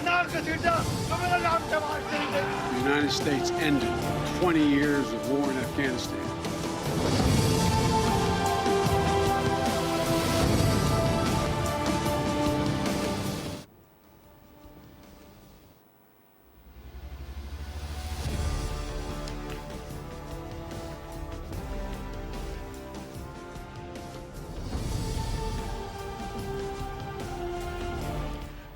The United States ended 20 years of war in Afghanistan.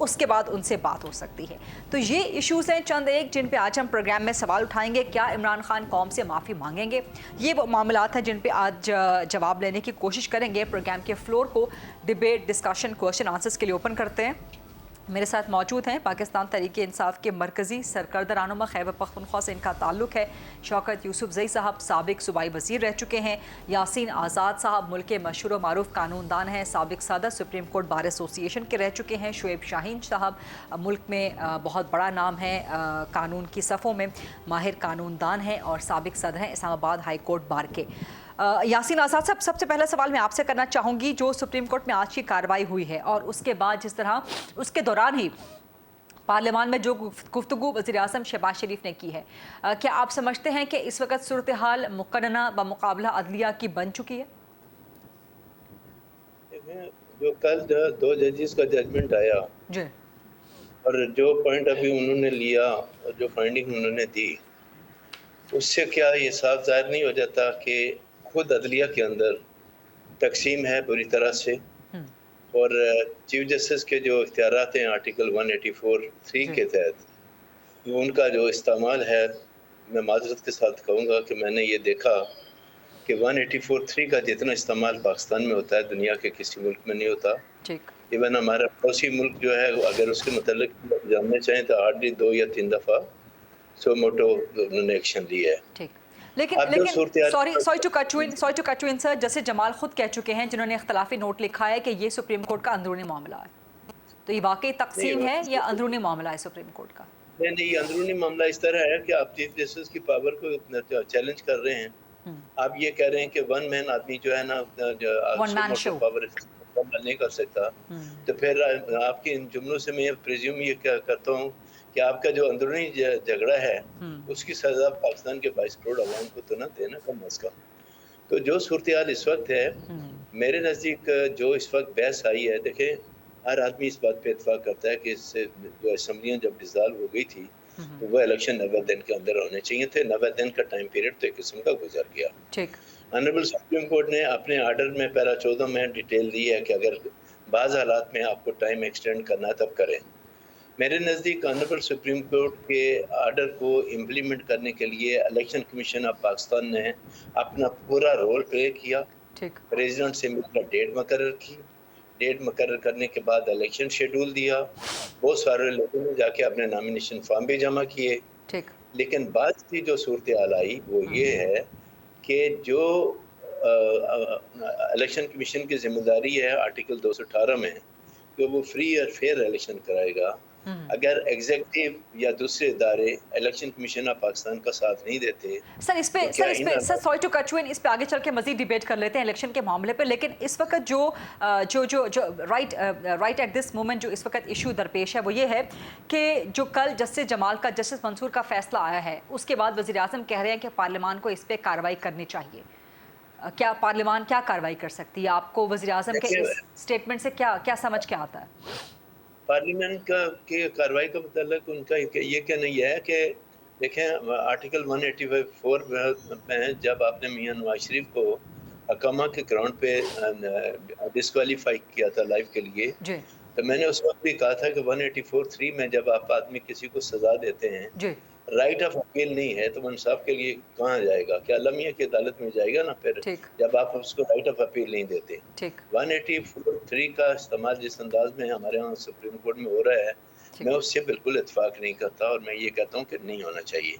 اس کے بعد ان سے بات ہو سکتی ہے. تو یہ ایشوز ہیں چند ایک جن پہ آج ہم پروگرام میں سوال اٹھائیں گے. کیا عمران خان قوم سے معافی مانگیں گے؟ یہ وہ معاملات ہیں جن پہ آج جواب لینے کی کوشش کریں گے. پروگرام کے فلور کو ڈبیٹ، ڈسکشن، کوشچن آنسرز کے لیے اوپن کرتے ہیں. میرے ساتھ موجود ہیں پاکستان تحریک انصاف کے مرکزی سرکردہ رہنما، خیبر پختونخوا سے ان کا تعلق ہے، شوکت یوسف زئی صاحب سابق صوبائی وزیر رہ چکے ہیں. یاسین آزاد صاحب ملک کے مشہور و معروف قانون دان ہیں، سابق صدر سپریم کورٹ بار ایسوسی ایشن کے رہ چکے ہیں. شعیب شاہین صاحب ملک میں بہت بڑا نام ہے قانون کی صفوں میں، ماہر قانون دان ہیں اور سابق صدر ہیں اسلام آباد ہائی کورٹ بار کے. یاسین آزاد صاحب، سب سے پہلا سوال میں آپ سے کرنا چاہوں گی، جو سپریم کورٹ میں آج کی کارروائی ہوئی ہے اور اس کے بعد جس طرح اس کے دوران ہی پارلیمان میں جو گفتگو وزیر اعظم شہباز شریف نے کی ہے، کیا آپ سمجھتے ہیں کہ اس وقت صورتحال مقننہ بمقابلہ عدلیہ کی بن چکی ہے؟ جو کل 2 ججز کا ججمنٹ آیا جی، اور جو پوائنٹ ابھی انہوں نے لیا اور جو فائنڈنگ انہوں نے دی، اس سے کیا یہ صاف ظاہر نہیں ہو جاتا کہ خود عدلیہ کے اندر تقسیم ہے پوری طرح سے، اور چیف جسٹس کے جو اختیارات ہیں آرٹیکل 184(3) کے تحت ان کا جو استعمال ہے، میں معذرت کے ساتھ کہوں گا کہ میں نے یہ دیکھا کہ 184(3) کا جتنا استعمال پاکستان میں ہوتا ہے دنیا کے کسی ملک میں نہیں ہوتا. ایون ہمارا پڑوسی ملک جو ہے اگر اس کے متعلق جاننا چاہیں تو ہارڈلی 2 یا 3 دفعہ سو موٹو انہوں نے ایکشن لیا ہے. لیکن sorry to cut you in sir, جیسے جمال خود کہہ چکے ہیں جنہوں نے اختلافی نوٹ لکھا ہے کہ یہ سپریم کورٹ کا اندرونی معاملہ ہے، تو یہ واقعی تقسیم ہے یا اندرونی معاملہ ہے سپریم کورٹ کا؟ نہیں، یہ اندرونی معاملہ اس طرح ہے کہ آپ چیف جسٹس کی پاور کو چیلنج کر رہے ہیں. آپ یہ کہہ رہے ہیں کہ ون مین آدمی جو ہے نا پاور نہیں کر سکتا، تو پھر آپ کے ان جملوں سے میں پریزیوم یہ کرتا ہوں کہ آپ کا جو اندرونی جھگڑا ہے اس کی سزا پاکستان کے 22 کروڑ عوام کو تو نہ دینا کم از کم. تو جو صورتحال اس وقت ہے میرے نزدیک، جو اس وقت بحث آئی ہے، دیکھیں ہر آدمی اس بات پہ اتفاق کرتا ہے کہ اس سے جو اسمبلیاں جب ڈیزالو ہو گئی تھی تو وہ الیکشن 90 دن کے اندر ہونے چاہیے تھے. 90 دن کا ٹائم پیریڈ تو ایک قسم کا گزر گیا. آنریبل سپریم کورٹ نے اپنے آرڈر میں پیرا 14 میں ڈیٹیل دی ہے کہ اگر بعض حالات میں آپ کو ٹائم ایکسٹینڈ کرنا ہے تب کریں. میرے نزدیک آنریبل سپریم کورٹ کے آرڈر کو امپلیمنٹ کرنے کے لیے الیکشن کمیشن آف پاکستان نے اپنا پورا رول پلے کیا. پریزیڈنٹ سے مل کر ڈیٹ مقرر کی، ڈیٹ مقرر کرنے کے بعد الیکشن شیڈول دیا. بہت سارے لوگوں نے جا کے اپنے نامینیشن فارم بھی جمع کیے. لیکن بعد کی جو صورتحال آئی وہ یہ ہے کہ جو الیکشن کمیشن کی ذمہ داری ہے آرٹیکل 218 میں کہ وہ فری اور فیئر الیکشن کرائے گا، اگر ایگزیکٹو یا دوسرے ادارے الیکشن کمیشن آف پاکستان کا ساتھ نہیں دیتے. Sir sorry to cut you in, اس پہ آگے چل کے مزید ڈیبیٹ کر لیتے ہیں الیکشن کے معاملے پہ. لیکن اس وقت جو رائٹ ایٹ دس مومنٹ جو اس وقت ایشو درپیش ہے وہ یہ ہے کہ جو کل جسٹس منصور کا فیصلہ آیا ہے اس کے بعد وزیر اعظم کہہ رہے ہیں کہ پارلیمان کو اس پہ کارروائی کرنی چاہیے. کیا پارلیمان کیا کارروائی کر سکتی ہے؟ آپ کو وزیر اعظم کے اس اسٹیٹمنٹ سے کیا سمجھ کے آتا ہے؟ پارلیمنٹ کی کارروائی کا متعلق ان کا یہ کہنا یہ ہے کہ دیکھیں آرٹیکل 184 میں جب آپ نے میاں نواز شریف کو حکامہ کے گراؤنڈ پہ ڈسکوالیفائی کیا تھا لائف کے لیے، تو میں نے اس وقت بھی کہا تھا کہ 184(3) میں جب آپ آدمی کسی کو سزا دیتے ہیں رائٹ آف اپیل نہیں ہے تو وہ انصاف کے لیے کہاں جائے گا؟ کیا لمیہ کی عدالت میں جائے گا نا پھر جب آپ اس کو رائٹ آف اپیل نہیں دیتے. 184(3) کا استعمال جس انداز میں ہمارے ہاں سپریم کورٹ میں ہو رہا ہے میں اس سے بالکل اتفاق نہیں کرتا اور میں یہ کہتا ہوں کہ نہیں ہونا چاہیے.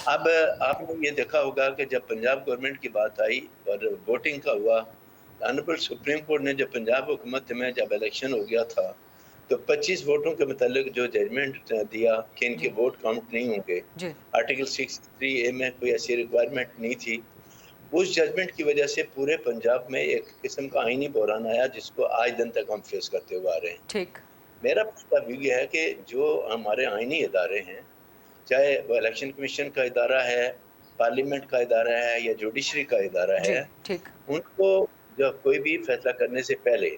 اب آپ نے یہ دیکھا ہوگا کہ جب پنجاب گورنمنٹ کی بات آئی اور ووٹنگ کا ہوا، آنریبل سپریم کورٹ نے جب پنجاب حکومت میں جب الیکشن ہو گیا تھا تو 25 ووٹوں کے متعلق جو ججمنٹ دیا کہ ان کے ووٹ کاؤنٹ نہیں ہوں گے، آرٹیکل 63(a) میں کوئی ایسی ریکوائرمنٹ نہیں تھی. اس ججمنٹ کی وجہ سے پورے پنجاب میں ایک قسم کا آئینی بحران آیا جس کو آج دن تک ہم فیس کرتے ہوئے آ رہے ہیں. میرا مطلب یہ ہے کہ جو ہمارے آئینی ادارے ہیں، چاہے وہ الیکشن کمیشن کا ادارہ ہے، پارلیمنٹ کا ادارہ ہے یا جوڈیشری کا ادارہ ہے، ان کو جب کوئی بھی فیصلہ کرنے سے پہلے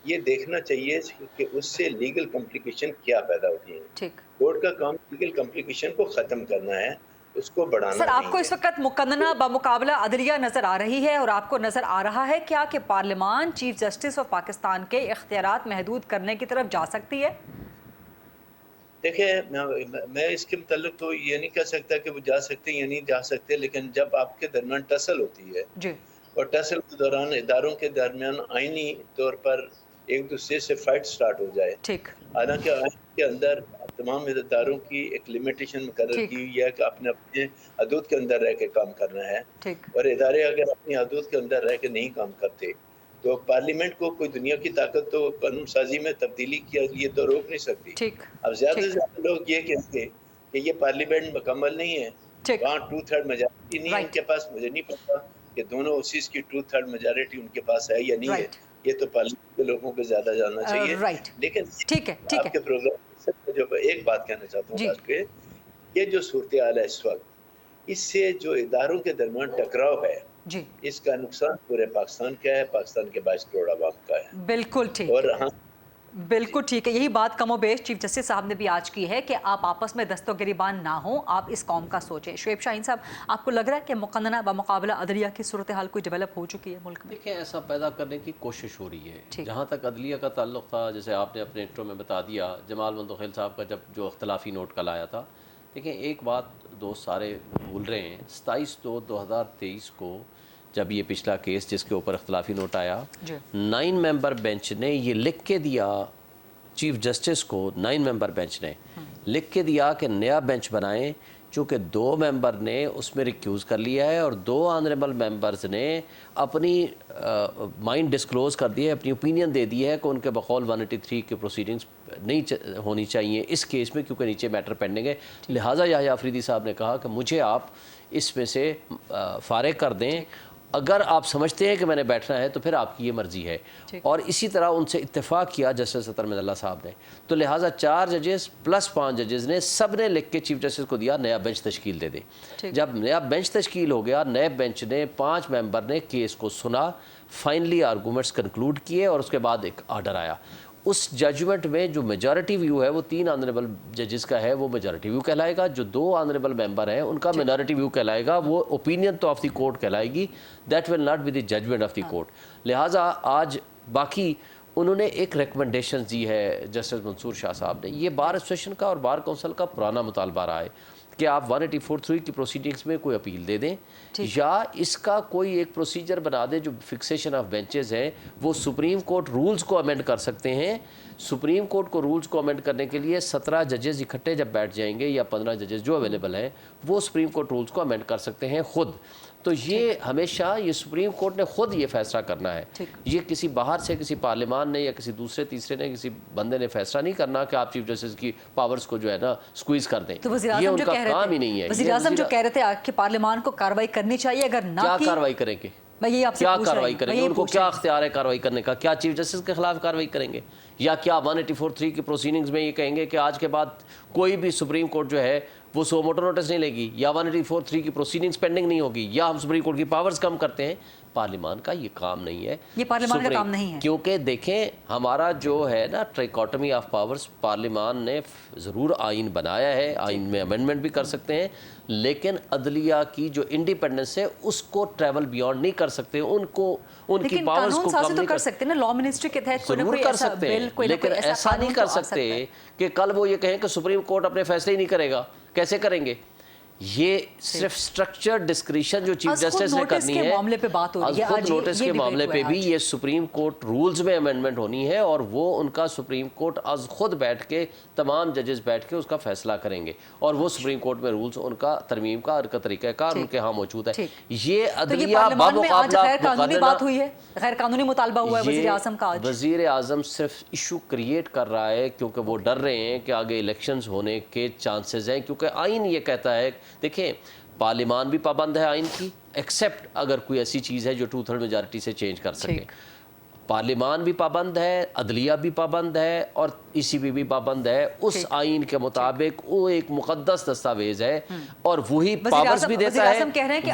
یہ دیکھنا چاہیے کہ اس سے لیگل کمپلیکیشن کیا پیدا ہوتی ہیں. کورٹ کا کام لیگل کمپلیکیشن کو ختم کرنا ہے، اس کو بڑھانا. سر آپ کو اس وقت مقننہ بمقابلہ عدلیہ نظر آ رہی ہے اور آپ کو نظر آ رہا ہے کیا کہ پارلیمان چیف جسٹس آف پاکستان کے اختیارات محدود کرنے کی طرف جا سکتی ہے؟ دیکھیں میں اس کے متعلق تو یہ نہیں کہہ سکتا کہ وہ جا سکتے یا نہیں جا سکتے، لیکن جب آپ کے درمیان ٹسل ہوتی ہے جی اور ٹسل کے دوران اداروں کے درمیان آئینی طور پر ایک دوسرے سے فائٹ سٹارٹ ہو جائے، ٹھیک حالانکہ آئین کے اندر تمام اداروں کی ایک لمیٹیشن مقرر ٹھیک کی ہوئی ہے کہ اپنے اپنے حدود کے اندر رہ کے کام کرنا ہے، ٹھیک اور ادارے اگر اپنی حدود کے اندر رہ کے نہیں کام کرتے تو پارلیمنٹ کو کوئی دنیا کی طاقت تو قانون سازی میں تبدیلی کے لیے تو روک نہیں سکتی۔ ٹھیک اب زیادہ سے ٹھیک زیادہ لوگ یہ کہیں گے کہ یہ پارلیمنٹ مکمل نہیں ہے، ٹھیک وہاں 2/3 میجارٹی نہیں ہے ان رائٹ کے پاس، مجھے نہیں پتا کہ دونوں اوسیس کی 2/3 میجارٹی ان کے پاس ہے یا نہیں ہے، رائٹ یہ تو پارلیمنٹ کے لوگوں کو زیادہ جاننا چاہیے۔ رائٹ لیکن ٹھیک ہے آپ کے پروگرام سے جو ایک بات کہنا چاہتا ہوں جی آج پہ، یہ جو صورتحال ہے اس وقت، اس سے جو اداروں کے درمیان ٹکراؤ ہے، جی اس کا نقصان پورے پاکستان کا ہے، پاکستان کے 22 کروڑ عوام کا ہے۔ بالکل ٹھیک اور ہاں بالکل ٹھیک ہے، یہی بات کم و بیش چیف جسٹس صاحب نے بھی آج کی ہے کہ آپ آپس میں دست و گریبان نہ ہوں، آپ اس قوم کا سوچیں۔ شعیب شاہین صاحب، آپ کو لگ رہا ہے کہ مقننہ بمقابلہ عدلیہ کی صورتحال کوئی ڈیولپ ہو چکی ہے ملک میں؟ دیکھیں ایسا پیدا کرنے کی کوشش ہو رہی ہے۔ ٹھیک جہاں تک عدلیہ کا تعلق تھا، جیسے آپ نے اپنے انٹرو میں بتا دیا، جمال مندوخیل صاحب کا جب جو اختلافی نوٹ کل آیا تھا، دیکھیں ایک بات دوست سارے بھول رہے ہیں، 27/2/2023 کو جب یہ پچھلا کیس جس کے اوپر اختلافی نوٹ آیا، جی 9 ممبر بینچ نے یہ لکھ کے دیا چیف جسٹس کو، 9 ممبر بینچ نے لکھ کے دیا کہ نیا بینچ بنائیں، چونکہ 2 ممبر نے اس میں ریکیوز کر لیا ہے اور 2 آنریبل ممبرز نے اپنی مائنڈ ڈسکلوز کر دیا ہے، اپنی اوپینین دے دی ہے کہ ان کے بقول 183 کے پروسیڈنگز نہیں ہونی چاہیے اس کیس میں، کیونکہ نیچے میٹر پینڈنگ ہے۔ لہٰذا یحییٰ آفریدی صاحب نے کہا کہ مجھے آپ اس میں سے فارغ کر دیں، اگر آپ سمجھتے ہیں کہ میں نے بیٹھنا ہے تو پھر آپ کی یہ مرضی ہے، اور اسی طرح ان سے اتفاق کیا جسٹس اطہر مظہر صاحب نے۔ تو لہٰذا 4 ججز پلس 5 ججز نے سب نے لکھ کے چیف جسٹس کو دیا نیا بینچ تشکیل دے دیں۔ جب نیا بینچ تشکیل ہو گیا، نئے بینچ نے 5 ممبر نے کیس کو سنا، فائنلی آرگومنٹس کنکلوڈ کیے اور اس کے بعد ایک آرڈر آیا۔ اس ججمنٹ میں جو میجارٹی ویو ہے وہ 3 آنریبل ججز کا ہے، وہ میجارٹی ویو کہلائے گا۔ جو 2 آنریبل ممبر ہیں ان کا مینارٹی ویو کہلائے گا، وہ اوپینین تو آف دی کورٹ کہلائے گی، that will not be the judgment of the court. لہٰذا آج باقی انہوں نے ایک ریکمنڈیشن دی ہے جسٹس منصور شاہ صاحب نے، یہ بار ایسوسیشن کا اور بار کونسل کا پرانا مطالبہ رہا ہے کہ آپ 184(3) کی پروسیڈنگز میں کوئی اپیل دے دیں، یا اس کا کوئی ایک پروسیجر بنا دیں۔ جو فکسیشن آف بینچز ہیں وہ سپریم کورٹ رولز کو امینڈ کر سکتے ہیں۔ سپریم کورٹ کو رولز کو امینڈ کرنے کے لیے 17 ججز اکٹھے جب بیٹھ جائیں گے، یا 15 ججز جو اویلیبل ہیں، وہ سپریم کورٹ رولز کو امینڈ کر سکتے ہیں خود۔ تو یہ ہمیشہ یہ سپریم کورٹ نے خود یہ فیصلہ کرنا ہے، یہ کسی باہر سے کسی پارلیمان نے یا کسی دوسرے تیسرے نے کسی بندے نے فیصلہ نہیں کرنا کہ آپ چیف جسٹس کی پاورز کو جو ہے نا سکویز کر دیں۔ یہ ان کا کام ہی نہیں ہے۔ وزیر اعظم جو کہہ رہے تھے کہ پارلیمان کو کارروائی کرنی چاہیے، اگر نہ کیا کارروائی کریں گے؟ میں یہ آپ سے کیا پوچھ رہی کارروائی ہوں، کریں گے؟ ان کو کیا اختیار ہے کارروائی کرنے کا؟ کیا چیف جسٹس کے خلاف کارروائی کریں گے؟ یا کیا 184(3) کی پروسیڈنگز میں یہ کہیں گے کہ آج کے بعد کوئی بھی سپریم کورٹ جو ہے وہ سو موٹو نوٹس نہیں لے گی، یا 184(3) کی پروسیڈنگز پینڈنگ نہیں ہوگی، یا ہم سپریم کورٹ کی پاورز کم کرتے ہیں؟ پارلیمان کا یہ کام نہیں ہے، یہ پارلیمان کا کام نہیں ہے، کیونکہ دیکھیں ہمارا جو ہے نا ٹرائکوٹمی آف پاورز، پارلیمان نے ضرور آئین بنایا ہے، آئین میں امینڈمنٹ بھی کر سکتے ہیں، لیکن عدلیہ کی جو انڈیپینڈنس ہے اس کو ٹریول بیونڈ نہیں کر سکتے، ان کو ان کی پاورز کو کم نہیں کر سکتے نا، لا منسٹری کے تحت ضرور کر سکتے ہیں، لیکن ایسا نہیں کر سکتے کہ کل وہ یہ کہیں کہ سپریم کورٹ اپنے فیصلے ہی نہیں کرے گا۔ کیسے کریں گے؟ یہ صرف سٹرکچر ڈسکریشن جو چیف جسٹس نے کرنی ہے، خود نوٹس کے معاملے پہ بھی یہ سپریم کورٹ رولز میں امینڈمنٹ ہونی ہے، اور وہ ان کا سپریم کورٹ از خود بیٹھ کے تمام ججز بیٹھ کے اس کا فیصلہ کریں گے، اور وہ سپریم کورٹ میں رولز ان کا ترمیم کا کا طریقہ کار ان کے ہاں موجود ہے۔ یہ عدلیہ بات ہوئی ہے، غیر قانونی مطالبہ ہوا ہے وزیر اعظم کا۔ وزیر اعظم صرف ایشو کریٹ کر رہا ہے کیونکہ وہ ڈر رہے ہیں کہ آگے الیکشنز ہونے کے چانسز ہیں، کیونکہ آئین یہ کہتا ہے، دیکھیں پارلیمان بھی پابند ہے آئین کی، ایکسیپٹ اگر کوئی ایسی چیز ہے جو 2/3 میجارٹی سے چینج کر سکے۔ پارلیمان بھی پابند ہے، عدلیہ بھی پابند ہے، اور ای سی بی بھی پابند ہے اس آئین کے مطابق۔ وہ ایک مقدس دستاویز ہے اور وہی پاورز بھی دیتا ہے،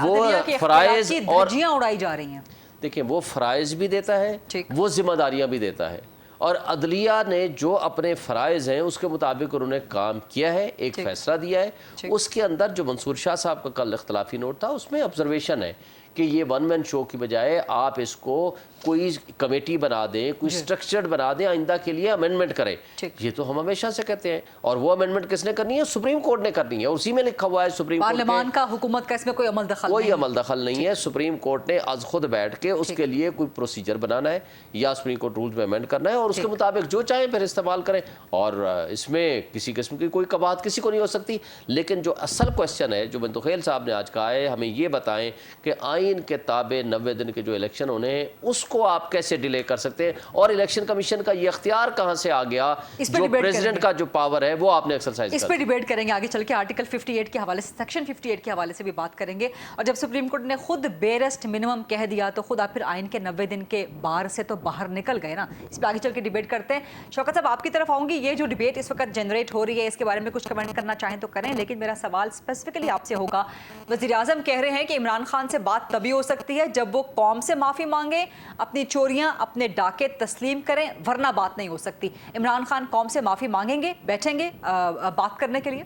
وہ فرائض اور دھجیاں اڑائی جا رہی ہیں، دیکھیں وہ فرائض بھی دیتا ہے، وہ ذمہ داریاں بھی دیتا ہے، اور عدلیہ نے جو اپنے فرائض ہیں اس کے مطابق انہوں نے کام کیا ہے، ایک فیصلہ دیا ہے۔ اس کے اندر جو منصور شاہ صاحب کا کل اختلافی نوٹ تھا، اس میں آبزرویشن ہے کہ یہ ون مین شو کی بجائے آپ اس کو کوئی کمیٹی بنا دیں, کوئی سٹرکچرڈ بنا دیں, آئندہ کے لیے امینڈمنٹ کریں. یہ تو ہم ہمیشہ سے کہتے ہیں, اور وہ امینڈمنٹ کس نے کرنی ہے؟ سپریم کورٹ نے کرنی ہے. اسی میں لکھا ہوا ہے سپریم کورٹ پارلیمان کا, حکومت کا اس میں کوئی عمل دخل کوئی عمل دخل نہیں ہے. سپریم کورٹ نے از خود بیٹھ کے اس کے لیے کوئی پروسیجر بنانا ہے یا سپریم کورٹ رولز میں امینڈ کرنا ہے, اور اس کے مطابق جو چاہیں پھر استعمال کریں. اور اس میں کسی قسم کی کوئی قباحت کسی کو نہیں ہو سکتی. لیکن جو اصل کوشچن ہے جو بنتخیل صاحب نے آج کہا ہے, ہمیں یہ بتائیں کہ آئین کے تابع 90 دن کے جو الیکشن ہونے ہیں اس کو آپ کیسے ڈیلے کر سکتے ہیں, اور الیکشن کمیشن کا یہ اختیار کہاں سے آ گیا جو پریزیڈنٹ کا جو پاور ہے وہ آپ نے ایکسرسائز کر. اس پہ ڈیبیٹ کریں گے آگے چل کے. آرٹیکل 58 کے حوالے سے, سیکشن 58 کے حوالے سے بھی بات کریں گے. اور جب سپریم کورٹ نے خود بیرسٹ منیمم کہہ دیا تو خود آپ پھر آئین کے 90 دن کے بار سے تو باہر نکل گئے نا. اس پہ آگے چل کے ڈیبیٹ کرتے ہیں. شوکت صاحب آپ کی طرف آؤں گی. یہ جو ڈیبیٹ اس وقت جنریٹ ہو رہی ہے اس کے بارے میں کچھ کمنٹ کرنا چاہیں تو کریں, لیکن میرا سوال اسپیسیفکلی آپ سے ہوگا. وزیر اعظم کہہ رہے ہیں کہ عمران خان سے بات تبھی ہو سکتی ہے جب وہ قوم سے معافی مانگے, اپنی چوریاں اپنے ڈاکے تسلیم کریں, ورنہ بات نہیں ہو سکتی. عمران خان قوم سے معافی مانگیں گے, بیٹھیں گے بات کرنے کے لیے؟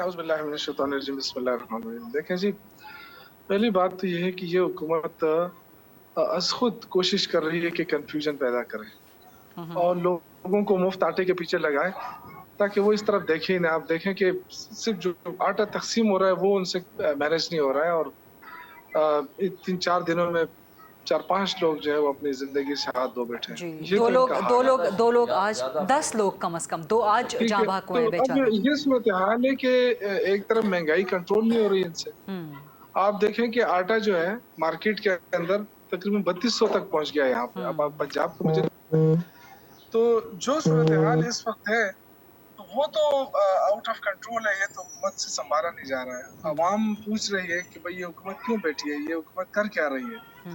اعوذ باللہ من الشیطان الرجیم, بسم اللہ الرحمن الرحیم. دیکھیں جی, پہلی بات تو یہ ہے کہ یہ حکومت از خود کوشش کر رہی ہے کہ کنفیوژن پیدا کرے اور لوگوں کو مفت آٹے کے پیچھے لگائے تاکہ وہ اس طرف دیکھیں نہ. آپ دیکھیں کہ صرف جو آٹا تقسیم ہو رہا ہے وہ ان سے مینیج نہیں ہو رہا ہے, اور 3-4 دنوں میں 4-5 لوگ جو ہے وہ اپنی زندگی سے ہاتھ دھو بیٹھے ہیں. دو لوگ آج 10 لوگ کم از کم 2 آج جاں بحق ہوئے بیچارے. یہ صورتحال ہے کہ ایک طرف مہنگائی کنٹرول نہیں ہو رہی ان سے. آپ دیکھیں کہ آٹا جو ہے مارکیٹ کے اندر تقریباً 3200 تک پہنچ گیا یہاں پہ. اب آپ پنجاب کو مجھے تو جو صورتحال اس وقت ہے وہ تو آؤٹ آف کنٹرول ہے. یہ تو حکومت سے سنبھالا نہیں جا رہا ہے. عوام پوچھ رہی ہے کہ بھئی یہ حکومت کیوں بیٹھی ہے, یہ حکومت کر کیا رہی ہے.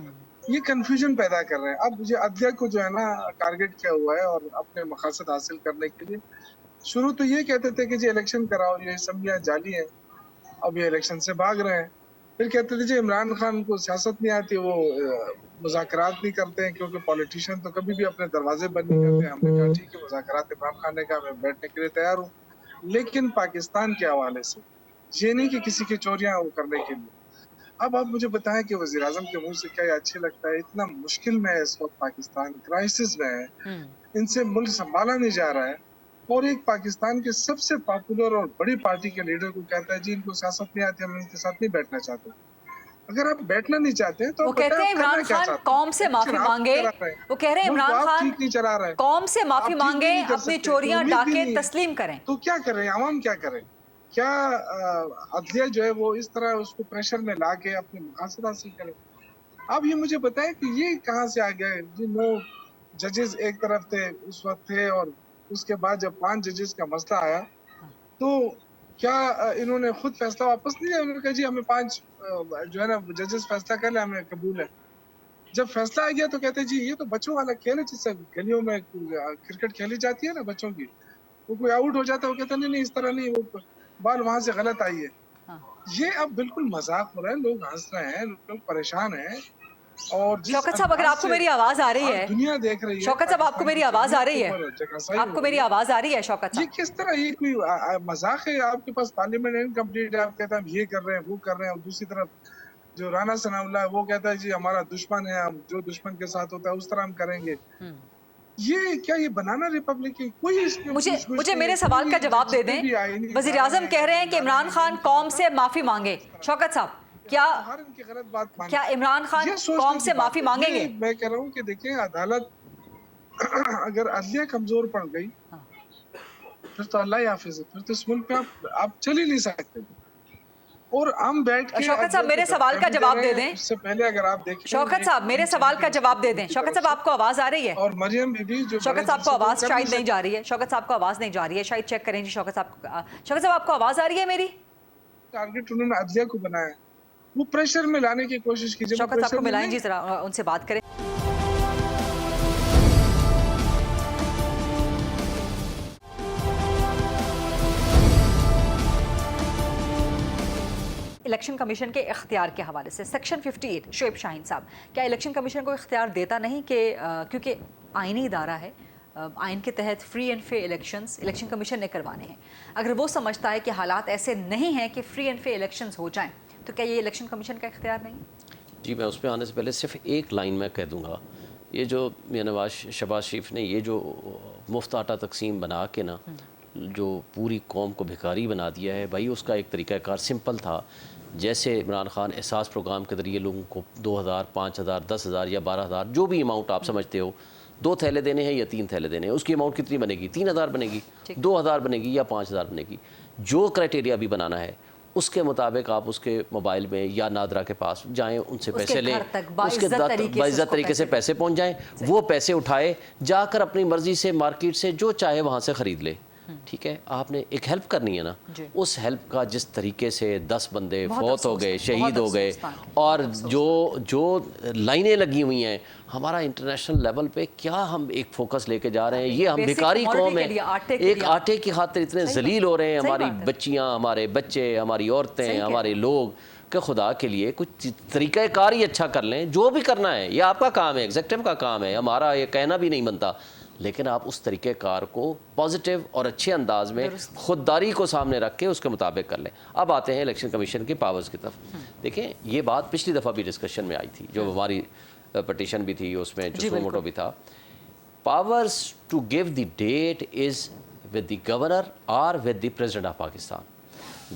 یہ کنفیوژن پیدا کر رہے ہیں. اب یہ عدلیہ کو جو ہے نا ٹارگٹ کیا ہوا ہے اور اپنے مقاصد حاصل کرنے کے لیے شروع تو یہ کہتے تھے کہ جی الیکشن کراؤ, یہ اسمبلیاں جعلی ہیں. اب یہ الیکشن سے بھاگ رہے ہیں. پھر کہتے تھے جی عمران خان کو سیاست نہیں آتی, وہ مذاکرات نہیں کرتے ہیں کیونکہ پولیٹیشین تو کبھی بھی اپنے دروازے بند نہیں کرتے. ہم نے کہا ٹھیک ہے مذاکرات عمران خان نے کہا میں بیٹھنے کے لیے تیار ہوں, لیکن پاکستان کے حوالے سے, یہ نہیں کہ کسی کی چوریاں وہ کرنے کے لیے. اب آپ مجھے بتائیں کہ وزیر اعظم کے منہ سے کیا یہ اچھے لگتا ہے؟ اتنا مشکل میں ہے اس وقت پاکستان, کرائسس میں ہے, ان سے ملک سنبھالا نہیں جا رہا ہے, اور ایک پاکستان کے سب سے پاپولر اور بڑی پارٹی کے لیڈر کو کہتا ہے جی ان کو سیاست نہیں آتی, ہم ان کے ساتھ نہیں بیٹھنا چاہتے. اگر آپ بیٹھنا نہیں چاہتے تو وہ کہتے ہیں عمران خان قوم سے معافی مانگے, وہ کہہ رہے ہیں عمران خان قوم سے معافی مانگے, اپنی چوریاں ڈاکے تسلیم کریں. تو کیا کریں, عوام کیا کریں؟ کیا عدلیہ جو ہے وہ اس طرح اس کو پریشر میں لا کے اپنے مقاصد حاصل کرے؟ اب یہ مجھے بتائیں کہ یہ کہاں سے آ گیا ہے؟ جی 9 ججز ایک طرف تھے اس وقت تھے, اور اس کے بعد جب 5 ججز کا مسئلہ آیا تو کیا انہوں نے خود فیصلہ واپس نہیں لیا؟ انہوں نے کہا جی ہمیں 5 جو ہے نا ججز فیصلہ کر لیں, ہمیں قبول ہے. جب فیصلہ آ گیا تو کہتے ہیں جی یہ تو بچوں والا کھیل ہے, جس سے گلیوں میں کرکٹ کھیلی جاتی ہے نا بچوں کی, وہ کوئی آؤٹ ہو جاتا ہے وہ کہتا نہیں اس طرح نہیں, وہ بال وہاں سے غلط آئی ہے. یہ اب بالکل مذاق ہو رہا ہے, لوگ ہنس رہے ہیں, لوگ پریشان ہیں. اور شوکت صاحب اگر آپ کو میری آواز آ رہی ہے, دنیا دیکھ رہی ہے, شوکت صاحب آپ کو میری آواز آ رہی ہے, آپ کو میری آواز آ رہی ہے شوکت صاحب؟ یہ کس طرح یہ کوئی مذاق ہے؟ آپ کے پاس پارلیمنٹ انکمپلیٹ ہے, آپ کہتے ہیں ہم یہ کر رہے ہیں وہ کر رہے ہیں, اور دوسری طرف جو رانا ثناء اللہ ہے وہ کہتا ہے جی ہمارا دشمن ہے, ہم جو دشمن کے ساتھ ہوتا ہے اس طرح ہم کریں گے. یہ کیا یہ بنانا ریپبلک ہے؟ کوئی مجھے میرے سوال کا جواب دے دیں. وزیر اعظم کہہ رہے ہیں کہ عمران خان قوم سے معافی مانگے. شوکت صاحب کیا عمران خان قوم سے معافی مانگیں گے؟ میں کہہ رہا ہوں کہ دیکھیں عدالت اگر عدلیہ کمزور پڑ گئی پھر تو اللہ حافظ ہے, پھر تو اس ملک پہ آپ چل ہی نہیں سکتے. اور ہم بیٹھ کے شوکت صاحب میرے سوال کا جواب دے دیں. اس سے پہلے اگر آپ دیکھیں شوکت صاحب میرے سوال کا جواب دے دیں. شوکت صاحب آپ کو آواز آ رہی ہے؟ اور مریم بی بی جو شوکت صاحب کو آواز شاید نہیں جا رہی ہے, شوکت صاحب کو آواز نہیں جا رہی ہے, شاید چیک کریں جی. شوکت صاحب آپ کو آواز آ رہی ہے میری؟ ٹارگٹ انہوں نے عدلیہ کو بنایا, وہ پریشر میں لانے کی کوشش کیجیے. شوکت صاحب کو ملائیں جی, ذرا ان سے بات کریں. الیکشن کمیشن کے اختیار کے حوالے سے سیکشن 58, شعیب شاہین صاحب, کیا الیکشن کمیشن کو اختیار دیتا نہیں کہ کیونکہ آئینی ادارہ ہے, آئین کے تحت free and fair election commission نے کروانے ہیں, اگر وہ سمجھتا ہے کہ حالات ایسے نہیں ہیں کہ فری اینڈ فیئر الیکشنز ہو جائیں تو کیا یہ الیکشن کمیشن کا اختیار نہیں؟ جی میں اس پہ آنے سے پہلے صرف ایک لائن میں کہہ دوں گا، یہ جو نواز شہباز شریف نے یہ جو مفت آٹا تقسیم بنا کے نا جو پوری قوم کو بھکاری بنا دیا ہے، بھائی اس کا ایک طریقہ کار سمپل تھا. جیسے عمران خان احساس پروگرام کے ذریعے لوگوں کو 2000 5000 10,000 یا 12,000 جو بھی اماؤنٹ آپ سمجھتے ہو، 2 تھیلے دینے ہیں یا 3 تھیلے دینے ہیں، اس کی اماؤنٹ کتنی بنے گی؟ 3,000 بنے گی، 2,000 بنے گی یا 5,000 بنے گی. جو کرائٹیریا بھی بنانا ہے اس کے مطابق آپ اس کے موبائل میں یا نادرا کے پاس جائیں، ان سے پیسے لیں، اس کے باعزت طریقے سے پیسے پہنچ جائیں، وہ پیسے اٹھائے جا کر اپنی مرضی سے مارکیٹ سے جو چاہے وہاں سے خرید لے. ٹھیک ہے، آپ نے ایک ہیلپ کرنی ہے نا، اس ہیلپ کا جس طریقے سے 10 بندے فوت ہو گئے، شہید ہو گئے، اور جو لائنیں لگی ہوئی ہیں، ہمارا انٹرنیشنل لیول پہ کیا ہم ایک فوکس لے کے جا رہے ہیں. یہ ہم بھکاری قوم ہے، ایک آٹے کی خاطر اتنے ذلیل ہو رہے ہیں، ہماری بچیاں، ہمارے بچے، ہماری عورتیں، ہمارے لوگ، کہ خدا کے لیے کچھ طریقہ کار ہی اچھا کر لیں. جو بھی کرنا ہے یہ آپ کا کام ہے، ایگزیکٹو کا کام ہے، ہمارا یہ کہنا بھی نہیں بنتا، لیکن آپ اس طریقہ کار کو پازیٹیو اور اچھے انداز میں خودداری کو سامنے رکھ کے اس کے مطابق کر لیں. اب آتے ہیں الیکشن کمیشن کی پاورز کی طرف. دیکھیں یہ بات پچھلی دفعہ بھی ڈسکشن میں آئی تھی، جو ہماری پٹیشن بھی تھی، اس میں جو موٹو بھی تھا. Powers to give the date is with the governor اور with the president of Pakistan.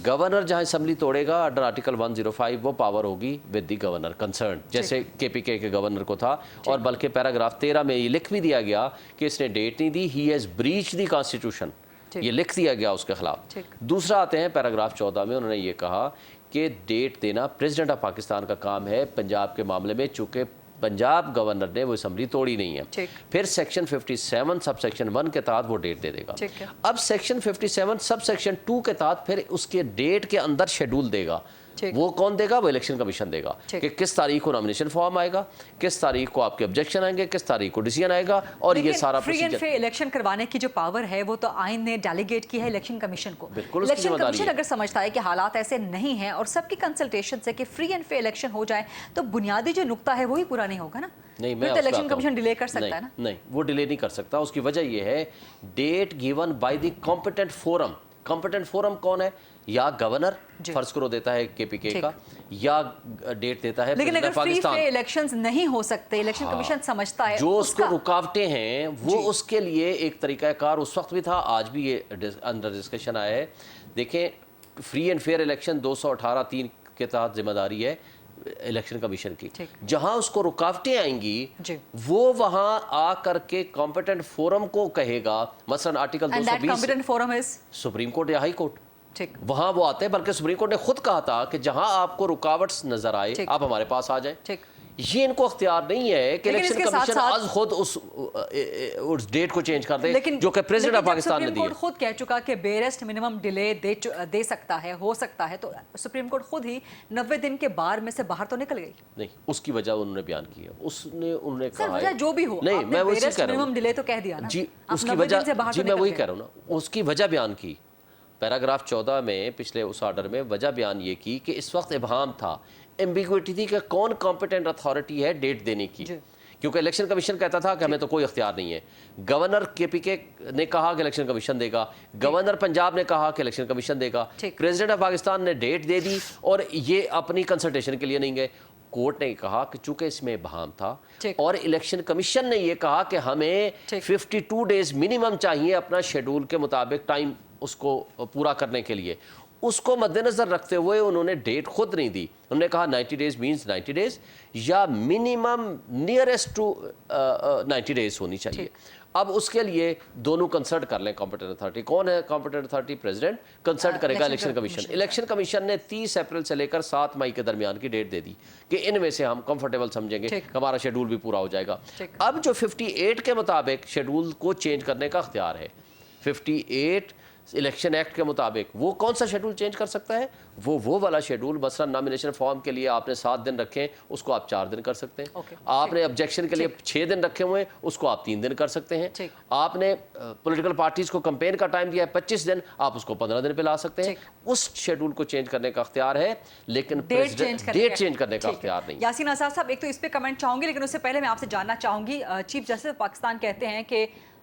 Governor جہاں اسمبلی توڑے گا انڈر آرٹیکل 105 وہ پاور ہوگی ود دی گورنر کنسرن، جیسے KPK کے گورنر کو تھا. اور بلکہ پیراگراف 13 میں یہ لکھ بھی دیا گیا کہ اس نے ڈیٹ نہیں دی، he has breach the constitution, یہ لکھ دیا گیا اس کے خلاف. دوسرا آتے ہیں پیراگراف 14 میں، انہوں نے یہ کہا کہ ڈیٹ دینا پریزیڈنٹ آف پاکستان کا کام ہے پنجاب کے معاملے میں، چونکہ پنجاب گورنر نے وہ اسمبلی توڑی نہیں ہے. پھر سیکشن 57 سب سیکشن 1 کے تحت وہ ڈیٹ دے دے گا. اب سیکشن 57 سب سیکشن 2 کے تحت پھر اس کے ڈیٹ کے اندر شیڈول دے گا. وہ کون دے گا؟ وہ الیکشن کمیشن دے گا کہ کس تاریخ کو نامینیشن فارم آئے گا، کس تاریخ کو آپ کے آبجیکشن آئیں گے، کس تاریخ کو ڈیسیژن آئے گا، اور یہ سارا فری اینڈ فیئر الیکشن کروانے کی جو پاور ہے وہ تو آئین نے ڈیلیگیٹ کی ہے الیکشن کمیشن کو. الیکشن کمیشن اگر سمجھتا ہے کہ حالات ایسے نہیں ہیں اور سب کی کنسلٹیشن سے کہ فری اینڈ فیئر الیکشن ہو جائے، تو بنیادی جو نقطہ ہے وہی پورا نہیں ہوگا نا. نہیں، میں الیکشن کمیشن ڈیلے کر سکتا ہے نا؟ نہیں، وہ ڈیلے نہیں کر سکتا. اس کی وجہ یہ ہے date given by the competent forum. Competent forum کون ہے؟ یا گورنر فرض کرو دیتا ہے KPK کا، یا ڈیٹ دیتا ہے لیکن اگر فری فیئر الیکشنز نہیں ہو سکتے، الیکشن کمیشن سمجھتا ہے جو اس کو رکاوٹیں ہیں وہ اس کے لیے ایک طریقہ کار اس وقت بھی تھا، آج بھی یہ انڈر ڈسکشن آیا ہے. دیکھیں فری اینڈ فیئر الیکشن 218(3) کے تحت ذمہ داری ہے الیکشن کمیشن کی. جہاں اس کو رکاوٹیں آئیں گی وہ وہاں آ کر کے کمپیٹنٹ فورم کو کہے گا. مثلا آرٹیکل 220 سپریم کورٹ یا ہائی کورٹ، وہاں وہ آتے ہیں. بلکہ سپریم کورٹ نے خود کہا تھا کہ جہاں آپ کو رکاوٹ نظر آئے آپ ہمارے پاس آ جائیں. یہ ان کو اختیار نہیں ہے کہ الیکشن کمیشن آج خود اس ڈیٹ کو چینج کر دے جو کہ پریزیڈنٹ آف پاکستان نے دی ہے. سپریم کورٹ خود کہہ چکا کہ بیرسٹ منیمم ڈیلے دے سکتا ہے، ہو سکتا ہے، تو سپریم کورٹ خود ہی 90 دن کے بار میں سے باہر تو نکل گئی. نہیں، اس کی وجہ انہوں نے بیان کی ہے. انہوں نے کہا وجہ جو بھی ہو، نہیں میں وہی کہہ رہا ہوں، منیمم ڈیلے تو کہہ دیا نا جی اس کی وجہ، جی میں وہی کہہ رہا ہوں نا، اس کی وجہ بیان کی. پیراگراف 14 میں پچھلے اس آرڈر میں وجہ بیان یہ کی کہ اس وقت ابہام تھا، ایمبیگوٹی تھی کہ کون کمپیٹنٹ اتھارٹی ہے ڈیٹ دینے کی. کیونکہ الیکشن کمیشن کہتا تھا کہ ہمیں تو کوئی اختیار نہیں ہے. گورنر KPK نے کہا کہ الیکشن کمیشن دے گا، گورنر پنجاب نے کہا کہ الیکشن کمیشن دے گا، پریزیڈنٹ آف پاکستان نے ڈیٹ دے دی اور یہ اپنی کنسلٹیشن کے لیے نہیں گئے. کورٹ نے کہا کہ چونکہ اس میں ابہام تھا اور الیکشن کمیشن نے یہ کہا کہ ہمیں 52 ڈیز منیمم چاہیے اپنا شیڈول کے مطابق ٹائم اس کو پورا کرنے کے لیے، اس کو مد نظر رکھتے ہوئے انہوں نے ڈیٹ خود نہیں دی. انہوں نے کہا 90 ڈیز مینز 90 ڈیز یا منیمم نیئرسٹ ٹو 90 ڈیز ہونی چاہیے. اب اس کے لیے دونوں کنسلٹ کر لیں. کمپیٹنٹ اتھارٹی کون ہے؟ کمپیٹنٹ اتھارٹی پریزیڈنٹ کنسلٹ کرے گا الیکشن کمیشن. الیکشن کمیشن نے 30 اپریل سے لے کر 7 مئی کے درمیان کی ڈیٹ دے دی کہ ان میں سے ہم کمفرٹیبل سمجھیں گے کہ ہمارا شیڈول بھی پورا ہو جائے گا. اب جو 58 کے مطابق شیڈول کو چینج کرنے کا اختیار ہے، 58 الیکشن ایکٹ کے مطابق وہ کون سا شیڈول چینج کر سکتا ہے؟ وہ والا شیڈول مثلا نامینیشن فارم کے لیے آپ نے 7 دن رکھے ہیں، اس کو آپ 4 دن کر سکتے ہیں. آپ نے آبجیکشن کے لیے 6 دن رکھے ہوئے ہیں، اس کو آپ 3 دن کر سکتے ہیں. آپ نے پولیٹیکل پارٹیز کو کمپین کا ٹائم دیا ہے 25 دن، آپ اس کو 15 دن پہ لا سکتے ہیں. اس شیڈول کو چینج کرنے کا اختیار ہے لیکن ڈیٹ چینج کرنے کا اختیار نہیں. یاسین آزاد صاحب ایک تو اس پہ کمنٹ چاہوں گی، لیکن اس سے پہلے میں آپ سے جاننا چاہوں گی چیف جسٹس پاکستان کہتے ہیں کہ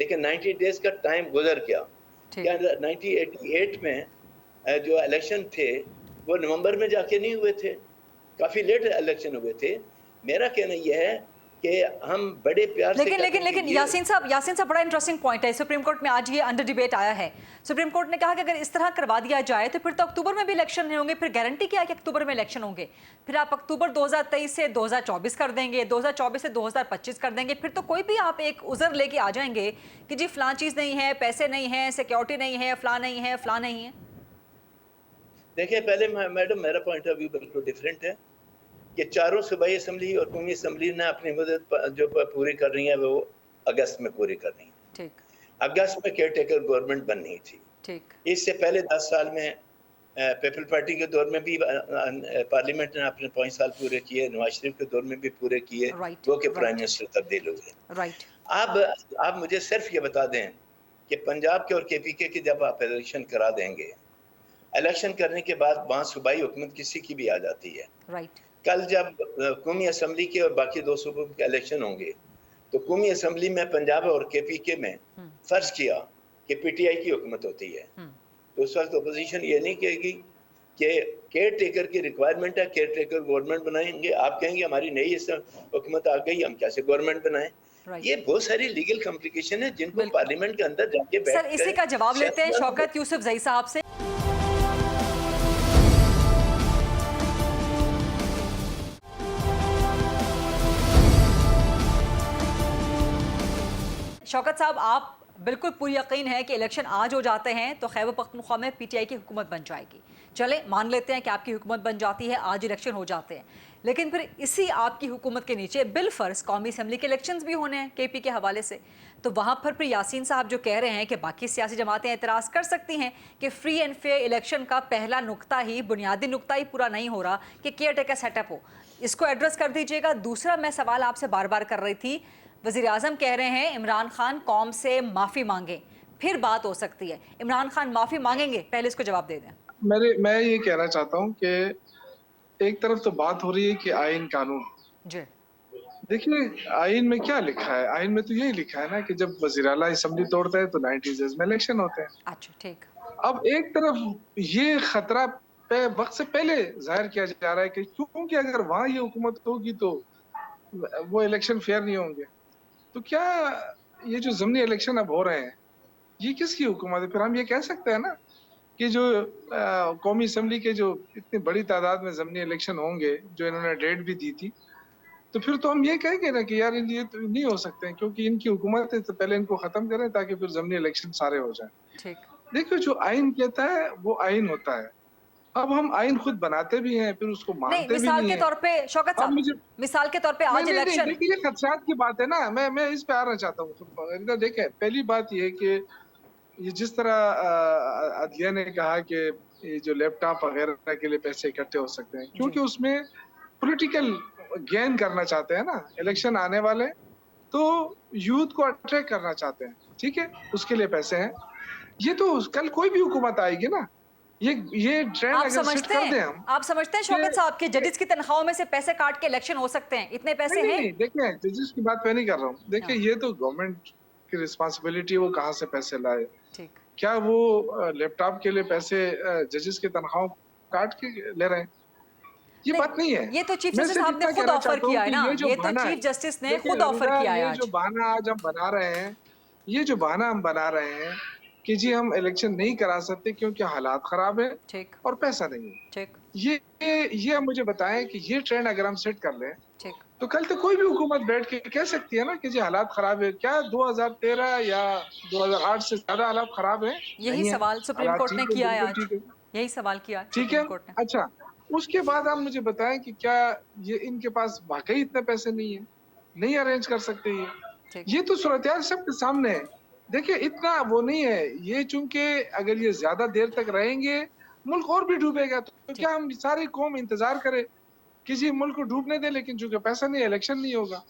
لیکن 90 ڈیز کا ٹائم گزر گیا. ٹھیک. کیا 1988 میں جو الیکشن تھے وہ نومبر میں جا کے نہیں ہوئے تھے, کافی لیٹ الیکشن ہوئے تھے. میرا کہنا یہ ہے کہ ہم بڑے پیار سے لیکن یاسین صاحب بڑا انٹرسٹنگ پوائنٹ ہے. سپریم کورٹ میں آج یہ انڈر ڈیبیٹ آیا ہے. سپریم کورٹ نے کہا کہ اگر اس طرح کروا دیا جائے تو پھر تو اکتوبر میں بھی الیکشن نہیں ہوں گے. پھر گارنٹی کیا ہے کہ اکتوبر میں الیکشن ہوں گے؟ پھر آپ اکتوبر 2023 سے 2024 کر دیں گے, 2024 سے 2025 کر دیں گے. پھر تو کوئی بھی آپ ایک عذر لے کے آ جائیں گے کہ جی فلاں چیز نہیں ہے, پیسے نہیں ہیں, سیکیورٹی نہیں ہے, فلاں نہیں ہے, فلاں نہیں ہے. دیکھیں پہلے میڈم میرا پوائنٹ آف ویو بالکل ڈیفرنٹ ہے کہ چاروں صوبائی اسمبلی اور قومی اسمبلی نے اپنی مدت جو پوری کر رہی ہیں وہ اگست میں پوری کر رہی ہیں. ٹھیک. اگست میں کیئر ٹیکر گورنمنٹ بننی تھی. ٹھیک. اس سے پہلے 10 سال میں پیپل پارٹی کے دور میں بھی پارلیمنٹ نے اپنے 5 سال پورے کیے, نواز شریف کے دور میں بھی پورے کیے, وہ کہ پرائم منسٹر تبدیل ہوئے. رائٹ. آپ مجھے صرف یہ بتا دیں کہ پنجاب کے اور کے پی کے جب آپ الیکشن کرا دیں گے, الیکشن کرنے کے بعد وہاں صوبائی حکومت کسی کی بھی آ جاتی ہے. رائٹ. کل جب قومی اسمبلی کے اور باقی 2 صوبوں کے الیکشن ہوں گے تو قومی اسمبلی میں پنجاب اور کے پی کے میں فرض کیا کہ پی ٹی آئی کی حکومت ہوتی ہے, تو اس وقت اپوزیشن یہ نہیں کہے گی کہ کیئر ٹیکر کی ریکوائرمنٹ ہے, کیئر ٹیکر گورنمنٹ بنائیں گے. آپ کہیں گے ہماری نئی حکومت آ گئی, ہم کیسے گورنمنٹ بنائیں؟ یہ بہت ساری لیگل کمپلیکیشن ہے جن کو پارلیمنٹ کے اندر جا کے بیٹھ سر اسی کا جواب لیتے ہیں شوکت یوسف زئی صاحب سے. شوکت صاحب, آپ بالکل پوری یقین ہے کہ الیکشن آج ہو جاتے ہیں تو خیبر پختونخوا میں پی ٹی آئی کی حکومت بن جائے گی. چلیں مان لیتے ہیں کہ آپ کی حکومت بن جاتی ہے, آج الیکشن ہو جاتے ہیں, لیکن پھر اسی آپ کی حکومت کے نیچے بالفرض قومی اسمبلی کے الیکشنز بھی ہونے ہیں کے پی کے حوالے سے. تو وہاں پر پھر یاسین صاحب جو کہہ رہے ہیں کہ باقی سیاسی جماعتیں اعتراض کر سکتی ہیں کہ فری اینڈ فیئر الیکشن کا پہلا نقطہ ہی, بنیادی نقطہ ہی پورا نہیں ہو رہا کہ کیئر ٹیکر سیٹ اپ ہو. اس کو ایڈریس کر دیجیے گا. دوسرا میں سوال آپ سے بار بار کر رہی تھی, وزیر اعظم کہہ رہے ہیں عمران خان قوم سے معافی مانگیں پھر بات ہو سکتی ہے. عمران خان معافی مانگیں گے؟ پہلے اس کو جواب دے دیں. میں یہ کہنا چاہتا ہوں کہ ایک طرف تو بات ہو رہی ہے کہ آئین قانون, جی دیکھیے آئین میں کیا لکھا ہے. آئین میں تو یہی لکھا ہے نا کہ جب وزیر اعلیٰ اسمبلی توڑتا ہے تو 90 ڈیز میں الیکشن ہوتے ہیں. اچھا ٹھیک. اب ایک طرف یہ خطرہ وقت سے پہلے ظاہر کیا جا رہا ہے کہ کیونکہ اگر وہاں یہ حکومت ہوگی تو وہ الیکشن فیئر نہیں ہوں گے. تو کیا یہ جو ضمنی الیکشن اب ہو رہے ہیں یہ کس کی حکومت ہے؟ پھر ہم یہ کہہ سکتے ہیں نا کہ جو قومی اسمبلی کے جو اتنی بڑی تعداد میں ضمنی الیکشن ہوں گے, جو انہوں نے ڈیٹ بھی دی تھی, تو پھر تو ہم یہ کہیں گے نا کہ یار یہ تو نہیں ہو سکتے ہیں کیونکہ ان کی حکومت ہے, تو پہلے ان کو ختم کریں تاکہ پھر ضمنی الیکشن سارے ہو جائیں. ٹھیک. دیکھو جو آئین کہتا ہے وہ آئین ہوتا ہے. اب ہم آئین خود بناتے بھی ہیں پھر اس کو مانتے بھی مثال نہیں کے ہیں. طور پہ شوکت صاحب, مثال کے طور پہ آج الیکشن, دیکھیے یہ خدشات کی بات ہے نا, میں اس پہ آنا چاہتا ہوں. دیکھیں پہلی بات یہ کہ یہ جس طرح عدلیہ نے کہا کہ یہ جو لیپ ٹاپ وغیرہ کے لیے پیسے اکٹھے ہو سکتے ہیں کیونکہ اس میں پولیٹیکل گین کرنا چاہتے ہیں نا الیکشن آنے والے, تو یوتھ کو اٹریکٹ کرنا چاہتے ہیں, ٹھیک ہے, اس کے لیے پیسے ہیں. یہ تو کل کوئی بھی حکومت آئے گی نا, یہ ٹرینڈ آپ اگر سیٹ کر دیں ہم. آپ سمجھتے ہیں شوکت صاحب کہ ججز کی تنخواہوں میں سے پیسے کاٹ کے الیکشن ہو سکتے ہیں؟ اتنے پیسے ہیں؟ نہیں, دیکھیں ججز کی بات میں نہیں کر رہا ہوں. دیکھیں یہ تو گورنمنٹ کی رسپانسبلٹی, وہ کہاں سے پیسے لائے. ٹھیک. کیا وہ لیپ ٹاپ کے لیے پیسے ججز کی تنخواہوں کاٹ کے لے رہے ہیں؟ یہ بات نہیں ہے. یہ تو چیف جسٹس صاحب نے خود آفر کیا ہے نا, یہ تو چیف جسٹس نے خود آفر کیا ہے. یہ جو بہانہ آج ہم بنا رہے ہیں, یہ جو بہانہ ہم بنا رہے ہیں کہ جی ہم الیکشن نہیں کرا سکتے کیونکہ حالات خراب ہیں ٹھیک اور پیسہ نہیں ہے, ٹھیک, یہ مجھے بتائیں کہ یہ ٹرینڈ اگر ہم سیٹ کر لیں ٹھیک, تو کل تو کوئی بھی حکومت بیٹھ کے کہہ سکتی ہے نا کہ جی حالات خراب ہے. کیا 2013 یا 2008 سے زیادہ حالات خراب ہیں؟ یہی سوال سپریم کورٹ نے کیا ہے آج, یہی سوال کیا ہے ٹھیک ہے. سپریم کورٹ نے. اچھا اس کے بعد آپ مجھے بتائیں کہ کیا یہ ان کے پاس واقعی اتنے پیسے نہیں ہیں, نہیں ارینج کر سکتے یہ تو صورتحال سب کے سامنے ہے. دیکھیں اتنا وہ نہیں ہے یہ, چونکہ اگر یہ زیادہ دیر تک رہیں گے ملک اور بھی ڈوبے گا. تو کیا ہم ساری قوم انتظار کرے کسی ملک کو ڈوبنے دے, لیکن چونکہ پیسہ نہیں, الیکشن نہیں ہوگا.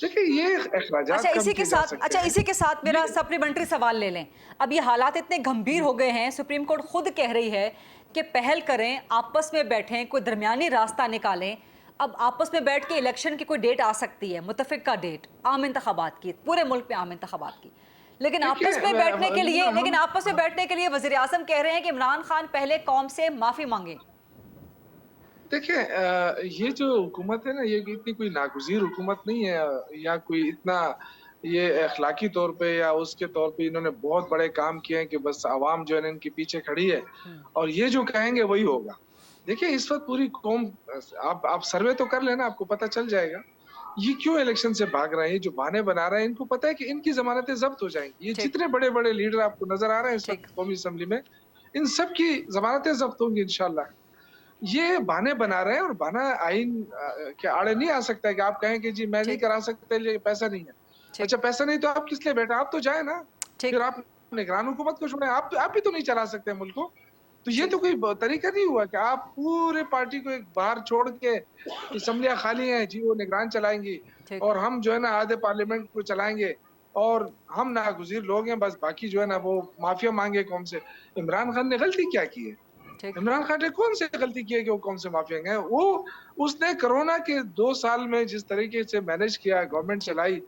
دیکھیں یہ اخراجات اسی کے ساتھ میرا سپلیمنٹری سوال لے لیں. اب یہ حالات اتنے گھمبیر ہو گئے ہیں, سپریم کورٹ خود کہہ رہی ہے کہ پہل کریں, آپس میں بیٹھیں, کوئی درمیانی راستہ نکالیں. اب آپس میں بیٹھ کے الیکشن کی کوئی ڈیٹ آ سکتی ہے, متفقہ ڈیٹ, عام انتخابات کی, پورے ملک میں عام انتخابات کی, لیکن آپس میں بیٹھنے کے لیے وزیر اعظم کہہ رہے ہیں کہ عمران خان پہلے قوم سے معافی مانگے. دیکھیں یہ جو حکومت ہے نا، یہ اتنی کوئی ناگزیر حکومت نہیں ہے، یا کوئی اتنا یہ اخلاقی طور پہ یا اس کے طور پہ انہوں نے بہت بڑے کام کیے ہیں کہ بس عوام جو ہے ان کے پیچھے کھڑی ہے اور یہ جو کہیں گے وہی ہوگا. دیکھیں اس وقت پوری قوم، آپ سروے تو کر لینا، آپ کو پتہ چل جائے گا یہ کیوں الیکشن سے بھاگ رہے ہیں. جو بہانے بنا رہے ہیں ان کو پتہ ہے کہ ان کی ضمانتیں ضبط ہو جائیں گی. یہ جتنے بڑے بڑے لیڈر آپ کو نظر آ رہے ہیں اس وقت قومی اسمبلی میں، ان سب کی ضمانتیں ضبط ہوں گی انشاءاللہ. یہ بہانے بنا رہے ہیں، اور بہانہ آئین کے آڑے نہیں آ سکتا ہے کہ آپ کہیں کہ جی میں نہیں کرا سکتے، یہ پیسہ نہیں ہے. اچھا پیسہ نہیں تو آپ کس لیے بیٹھے؟ آپ تو جائیں نا، پھر آپ نگران حکومت کو چھوڑیں. آپ بھی تو نہیں چلا سکتے ملک کو. تو یہ تو کوئی طریقہ نہیں ہوا کہ آپ پورے پارٹی کو ایک باہر چھوڑ کے اسمبلیاں خالی ہیں جی وہ نگران چلائیں گی اور ہم جو ہے نا آدھے پارلیمنٹ کو چلائیں گے اور ہم ناگزیر لوگ ہیں، بس باقی جو ہے نا وہ معافیا مانگے قوم سے. عمران خان نے غلطی کیا کی ہے؟ عمران خان نے کون سی غلطی کی ہے کہ وہ قوم سے معافی مانگے؟ اس نے کرونا کے 2 سال میں جس طریقے سے مینج کیا، گورنمنٹ چلائی،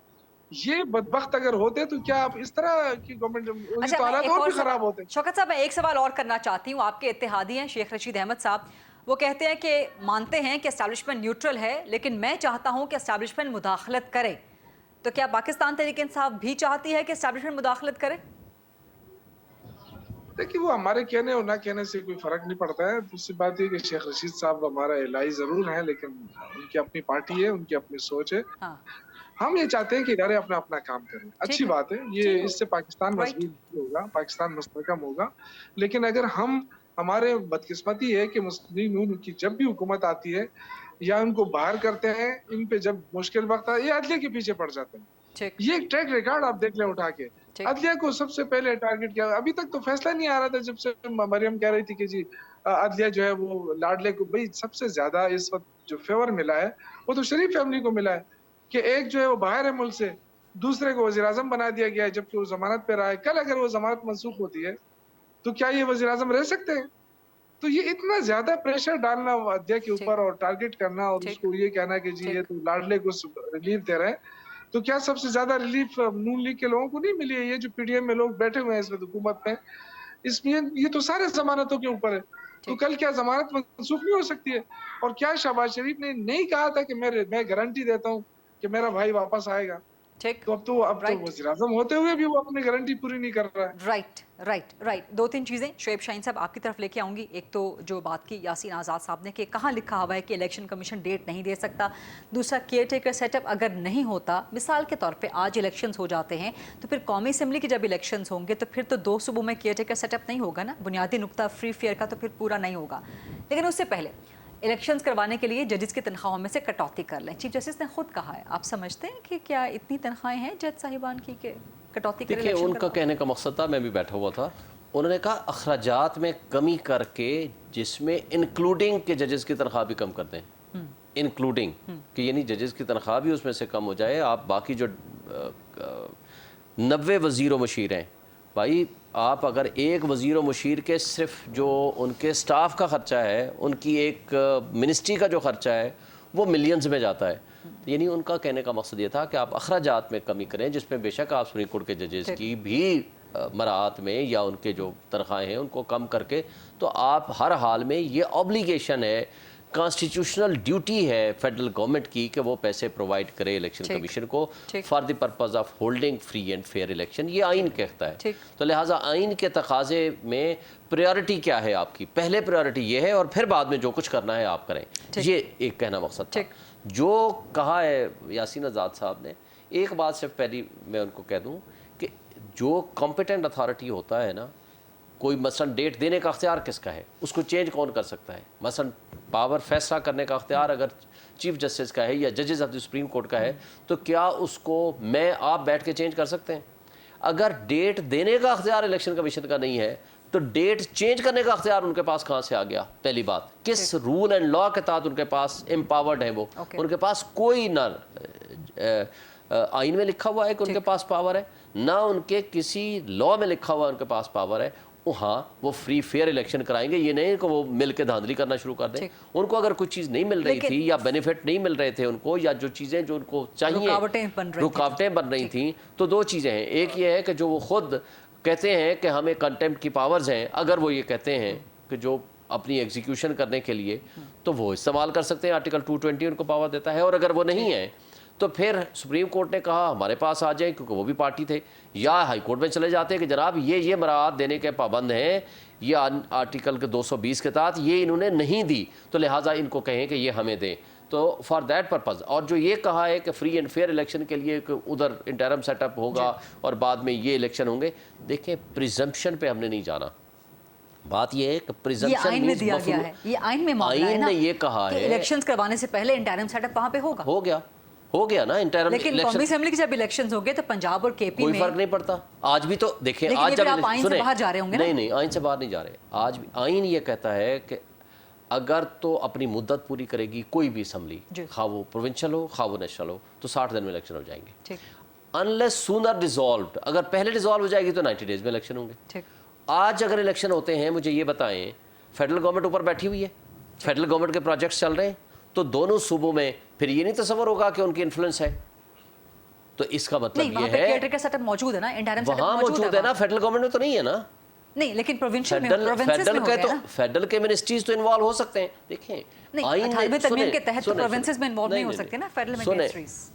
یہ بدبخت اگر ہوتے تو کیا آپ اس طرح کی گورنمنٹ، تو حالات اور بھی خراب ہوتے. شوکت صاحب میں ایک سوال اور کرنا چاہتی ہوں. آپ کے اتحادی ہیں شیخ رشید احمد صاحب، وہ کہتے ہیں کہ مانتے ہیں کہ اسٹیبلشمنٹ نیوٹرل ہے، لیکن میں چاہتا ہوں کہ اسٹیبلشمنٹ مداخلت کرے. تو کیا پاکستان تحریک انصاف بھی چاہتی ہے کہ اسٹیبلشمنٹ مداخلت کرے؟ دیکھیے وہ ہمارے کہنے اور نہ کہنے سے کوئی فرق نہیں پڑتا ہے. دوسری بات یہ کہ شیخ رشید صاحب ہمارا الہی ضرور ہیں، لیکن ان کی اپنی پارٹی ہے، ان کی اپنی سوچ ہے. ہم یہ چاہتے ہیں کہ ادارے اپنا اپنا کام کریں. اچھی بات ہے، یہ اس سے پاکستان مضبوط ہوگا، پاکستان مستحکم ہوگا. لیکن اگر ہمارے بدقسمتی ہے کہ مسلم نون کی جب بھی حکومت آتی ہے یا ان کو باہر کرتے ہیں، ان پہ جب مشکل وقت آئے یہ عدلیہ کے پیچھے پڑ جاتے ہیں. یہ ایک ٹریک ریکارڈ آپ دیکھ لیں اٹھا کے. عدلیہ کو سب سے پہلے ٹارگٹ کیا. ابھی تک تو فیصلہ نہیں آ رہا تھا جب سے مریم کہہ رہی تھی کہ جی عدلیہ جو ہے وہ لاڈلے کو، بھئی سب سے زیادہ اس وقت جو فیور ملا ہے وہ تو شریف فیملی کو ملا ہے کہ ایک جو ہے وہ باہر ہے ملک سے، دوسرے کو وزیر اعظم بنا دیا گیا ہے جبکہ وہ ضمانت پہ رہا ہے. کل اگر وہ ضمانت منسوخ ہوتی ہے تو کیا یہ وزیر اعظم رہ سکتے ہیں؟ تو یہ اتنا زیادہ پریشر ڈالنا عدلیہ کے اوپر اور ٹارگٹ کرنا اور اس کو یہ کہنا کہ جی یہ تو لاڈلے کو ریلیف دے رہے ہیں، تو کیا سب سے زیادہ ریلیف نون لیگ کے لوگوں کو نہیں ملی ہے؟ یہ جو پی ڈی ایم میں لوگ بیٹھے ہوئے ہیں اس وقت حکومت میں، اس میں یہ تو سارے ضمانتوں کے اوپر ہے. تو کل کیا ضمانت منسوخ نہیں ہو سکتی ہے؟ اور کیا شہباز شریف نے نہیں کہا تھا کہ میں گارنٹی دیتا ہوں کہ میرا بھائی واپس آئے گا؟ تو اب تو وزیر اعظم ہوتے ہوئے بھی وہ اپنی گارنٹی پوری نہیں کر رہا ہے. رائٹ 2-3 چیزیں شعیب شاہین صاحب آپ کی طرف لے کے آؤں گی. ایک تو جو بات کی یاسین آزاد صاحب نے کہ کہاں لکھا ہوا ہے کہ الیکشن کمیشن ڈیٹ نہیں دے سکتا. دوسرا کیئر ٹیکر سیٹ اپ اگر نہیں ہوتا، مثال کے طور پہ آج الیکشنز ہو جاتے ہیں تو پھر قومی اسمبلی کے جب الیکشنز ہوں گے تو پھر تو 2 صوبوں میں کیئر ٹیکر سیٹ اپ نہیں ہوگا نا. بنیادی نقطہ فری فیئر کا تو پھر پورا نہیں ہوگا. لیکن اس سے پہلے الیکشنز کروانے کے لیے ججز کی تنخواہوں میں سے کٹوتی کر لیں. چیف جسٹس نے خود کہا ہے. آپ سمجھتے ہیں کہ کیا اتنی تنخواہیں ہیں جج صاحبان کی کہ کٹوتی کریں؟ دیکھیں ان کا کہنے کا مقصد تھا، میں بھی بیٹھا ہوا تھا، انہوں نے کہا اخراجات میں کمی کر کے جس میں انکلوڈنگ کہ ججز کی تنخواہ بھی کم کر دیں. انکلوڈنگ کہ یعنی ججز کی تنخواہ بھی اس میں سے کم ہو جائے. آپ باقی جو 90 وزیر و مشیر ہیں، بھائی آپ اگر ایک وزیر و مشیر کے صرف جو ان کے سٹاف کا خرچہ ہے، ان کی ایک منسٹری کا جو خرچہ ہے وہ ملینز میں جاتا ہے. یعنی ان کا کہنے کا مقصد یہ تھا کہ آپ اخراجات میں کمی کریں، جس میں بے شک آپ سپریم کورٹ کے ججز کی بھی مراعات میں یا ان کے جو تنخواہیں ہیں ان کو کم کر کے، تو آپ ہر حال میں یہ آبلیگیشن ہے، کانسٹیٹیوشنل ڈیوٹی ہے فیڈرل گورنمنٹ کی کہ وہ پیسے پرووائڈ کرے الیکشن کمیشن کو for the purpose of holding free and fair election. یہ آئین کہتا ہے. تو لہٰذا آئین کے تقاضے میں پریورٹی کیا ہے آپ کی؟ پہلے پریورٹی یہ ہے اور پھر بعد میں جو کچھ کرنا ہے آپ کریں. یہ ایک کہنا مقصد تھا. جو کہا ہے یاسین آزاد صاحب نے، ایک بات صرف پہلی میں ان کو کہہ دوں کہ جو کمپیٹنٹ اتھارٹی ہوتا ہے نا، کوئی مثلا ڈیٹ دینے کا اختیار کس کا ہے؟ اس کو چینج کون کر سکتا ہے؟ مثلا پاور فیصلہ کرنے کا اختیار اگر چیف جسٹس کا ہے یا ججز آف دی سپریم کورٹ کا ہے تو کیا اس کو میں آپ بیٹھ کے چینج کر سکتے ہیں؟ اگر ڈیٹ دینے کا اختیار الیکشن کمیشن کا نہیں ہے تو ڈیٹ چینج کرنے کا اختیار ان کے پاس کہاں سے آ گیا؟ پہلی بات، کس رول اینڈ لا کے تحت ان کے پاس امپاورڈ ہیں وہ؟ ان کے پاس کوئی نہ آئین میں لکھا ہوا ہے کہ ان کے پاس پاور ہے، نہ ان کے کسی لا میں لکھا ہوا ہے ان کے پاس پاور ہے. ہاں وہ فری فیئر الیکشن کرائیں گے، یہ نہیں کہ وہ مل کے دھاندلی کرنا شروع کر دیں. ان کو اگر کوئی چیز نہیں مل رہی تھی یا بینیفٹ نہیں مل رہے تھے ان کو، یا جو چیزیں جو ان کو چاہیے رکاوٹیں بن رہی تھیں، تو دو چیزیں ہیں. ایک یہ ہے کہ جو وہ خود کہتے ہیں کہ ہمیں کنٹمپٹ کی پاورز ہیں، اگر وہ یہ کہتے ہیں کہ جو اپنی ایگزیکیوشن کرنے کے لیے تو وہ استعمال کر سکتے ہیں، آرٹیکل 220 ان کو پاور دیتا ہے. اور اگر وہ نہیں ہے تو پھر سپریم کورٹ نے کہا ہمارے پاس آ جائیں، کیونکہ وہ بھی پارٹی تھے، یا ہائی کورٹ میں چلے جاتے ہیں کہ جناب یہ مراعات دینے کے پابند ہیں، یہ آرٹیکل کے 220 کے تحت یہ انہوں نے نہیں دی، تو لہٰذا ان کو کہیں کہ یہ ہمیں دیں. تو فار دیٹ پرپز. اور جو یہ کہا ہے کہ فری اینڈ فیئر الیکشن کے لیے ادھر انٹرم سیٹ اپ ہوگا اور بعد میں یہ الیکشن ہوں گے، دیکھیں پریزمپشن پہ ہم نے نہیں جانا. بات یہ ہے کہ پریزمپشن آئین میں دیا گیا ہے، یہ آئین میں معاملہ ہے نا، آئین نے یہ کہا ہے الیکشنز کروانے سے پہلے انٹرم سیٹ اپ وہاں پہ ہو گیا نا انٹرم. لیکن قومی اسمبلی کے جب الیکشنز ہوں گے تو پنجاب اور کے پی میں کوئی فرق نہیں پڑتا. آج بھی تو دیکھیں، آج جب آپ آئین سے باہر جا رہے ہوں گے، نہیں آئین سے باہر نہیں جا رہے. آج بھی آئین یہ کہتا ہے کہ اگر تو اپنی مدت پوری کرے گی کوئی بھی اسمبلی، خواہ وہ پروونشل ہو خواہ وہ نیشنل ہو، تو 60 دن میں الیکشن ہو جائیں گے. انلیس سونر ڈیزالوڈ، اگر پہلے ڈیزالو ہو جائے گی تو 90 ڈیز میں الیکشن ہوں گے. آج اگر الیکشن ہوتے ہیں، مجھے یہ بتائیں، فیڈرل گورنمنٹ اوپر بیٹھی ہوئی ہے، فیڈرل گورنمنٹ کے پروجیکٹس چل رہے ہیں، تو دونوں صوبوں میں پھر یہ نہیں تصور ہوگا کہ ان کی انفلوئنس ہے. تو اس کا مطلب یہ ہے موجود ہے نا، وہاں موجود ہے نا، فیڈرل گورنمنٹ میں تو نہیں ہے نا. نہیں، لیکن پروونشل میں فیڈرل کے منسٹریز تو انوالو ہو سکتے ہیں. دیکھیں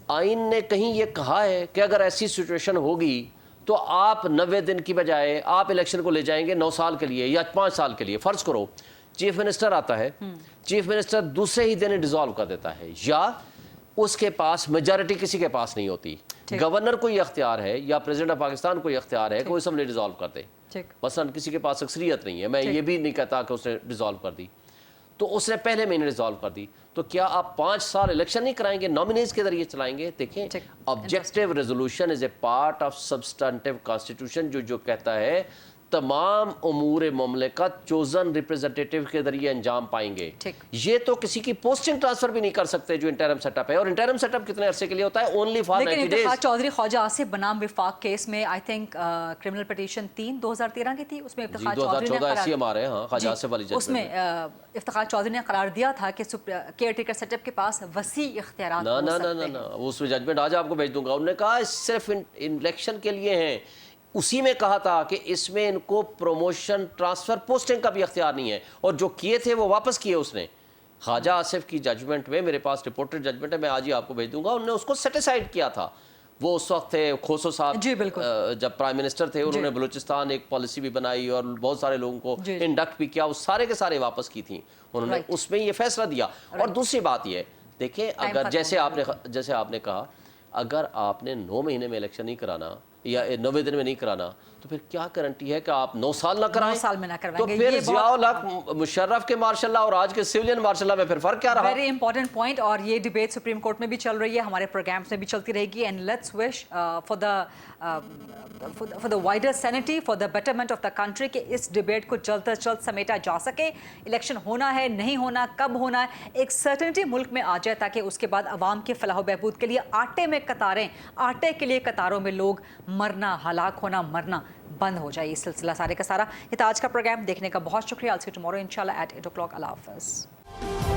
آئین نے کہیں یہ کہا ہے کہ اگر ایسی سچویشن ہوگی تو آپ 90 دن کی بجائے آپ الیکشن کو لے جائیں گے 9 سال کے لیے یا 5 سال کے لیے. فرض کرو چیف منسٹر آتا ہے، چیف منسٹر دوسرے ہی دن ڈیزالو کر دیتا ہے، یا اس کے پاس میجارٹی کسی کے پاس نہیں ہوتی، گورنر کو یہ اختیار ہے یا پریزیڈنٹ آف پاکستان کو یہ اختیار ہے کہ وہ اسمبلی ڈیزالو کر دے. مثلا کسی کے پاس اکثریت نہیں ہے، میں یہ بھی نہیں کہتا کہ اس نے ڈیزالو کر دی، تو اس نے پہلے مہینے ڈیزالو کر دی، تو کیا آپ 5 سال الیکشن نہیں کرائیں گے، نامینیز کے ذریعے چلائیں گے؟ دیکھیں objective resolution is a part of substantive constitution, جو کہتا ہے تمام امور مملکت چوزن ریپریزنٹیٹیو کے ذریعے انجام پائیں گے. یہ تو کسی کی پوسٹنگ ٹرانسفر بھی نہیں کر سکتے جو انٹرم سیٹ اپ ہے. اور انٹرم سیٹ اپ کتنے عرصے کے لیے ہوتا ہے؟ Only for 90 days. لیکن چودھری خواجہ آصف بنام وفاق کیس میں آئی تھنک کرمنل پٹیشن 3 2013 کی تھی، اس میں افتخار چودھری نے قرار دیا تھا کہ کیئر ٹیکر سیٹ اپ کے پاس وسیع اختیارات ہو سکتے ہیں. اس میں ججمنٹ آج آپ کو بھیج دوں گا. انہوں نے کہا صرف الیکشن کے لیے ہیں. اسی میں کہا تھا کہ اس میں ان کو پروموشن ٹرانسفر پوسٹنگ کا بھی اختیار نہیں ہے، اور جو کیے تھے وہ واپس کیے اس نے. خواجہ آصف کی ججمنٹ میں میرے پاس رپورٹڈ ججمنٹ ہے، میں آج ہی آپ کو بھیج دوں گا. انہوں نے اس کو سیٹیسائڈ کیا تھا. وہ اس وقت تھے کھوسو صاحب، جب پرائم منسٹر تھے، انہوں نے بلوچستان ایک پالیسی بھی بنائی اور بہت سارے لوگوں کو انڈکٹ بھی کیا، وہ سارے کے سارے واپس کی تھیں. انہوں نے اس میں یہ فیصلہ دیا. اور دوسری بات یہ ہے، دیکھیں اگر جیسے آپ نے کہا، اگر آپ نے 9 مہینے میں الیکشن نہیں کرانا یا 90 دن میں نہیں کرانا، تو پھر کیا گارنٹی ہے کہ آپ 9 سال نہ کرائیں؟ 9 سال میں نہ کروائیں تو پھر ضیاء الحق مشرف کے مارشاء اللہ اور آج کے سویلین مارشاء اللہ میں پھر فرق کیا رہا؟ Very important point. اور یہ ڈیبیٹ سپریم کورٹ میں بھی چل رہی ہے، ہمارے پروگرامز میں بھی چلتی رہے گی. And let's wish for the wider sanity, for the betterment of the country کہ اس ڈیبیٹ کو جلد از جلد سمیٹا جا سکے. الیکشن ہونا ہے، نہیں ہونا، کب ہونا ہے، ایک سرٹنٹی ملک میں آ جائے تاکہ اس کے بعد عوام کے فلاح و بہبود کے لیے آٹے کے لیے قطاروں میں لوگ مرنا، ہلاک ہونا، مرنا بند ہو جائے. یہ سلسلہ سارے کا سارا. یہ تھا آج کا پروگرام. دیکھنے کا بہت شکریہ. I'll see you tomorrow inshallah at 8 o'clock. اللہ حافظ.